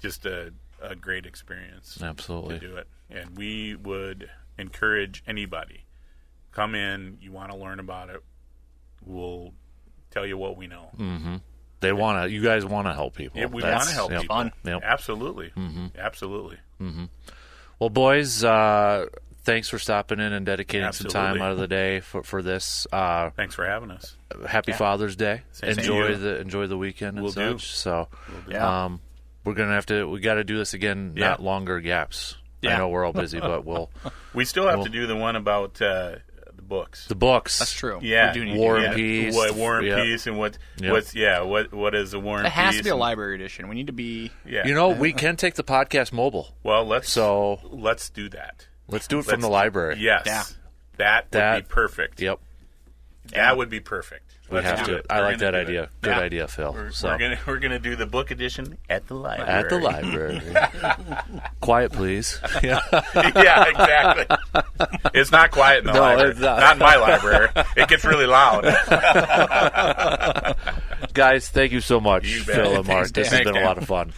just a great experience. Absolutely. To do it. And we would encourage anybody. Come in, you want to learn about it, we'll tell you what we know. You guys want to help people. Yeah, we want to help people. Fun. Absolutely. Absolutely. Well, boys, thanks for stopping in and dedicating some time out of the day for this. Thanks for having us. Happy Father's Day. Same enjoy the weekend and such. So, we're gonna we got to do this again. Not longer gaps. I know we're all busy, but we still have to do the one about the books. The books. That's true. Yeah. War and Peace. War and Peace, and what is a War and Peace? It has to be a library edition. We need to be. Yeah. We can take the podcast mobile. Well, let's do that. Let's do it from the library. Yes. Yeah. That would be perfect. Yep. That would be perfect. We have to. I like that idea. Good idea, Phil. We're gonna do the book edition at the library. At the library. Quiet, please. Yeah, exactly. It's not quiet in the library. It's not. Not in my library. It gets really loud. Guys, thank you so much, You bet. Phil and Mark. Thanks, this has been a lot of fun.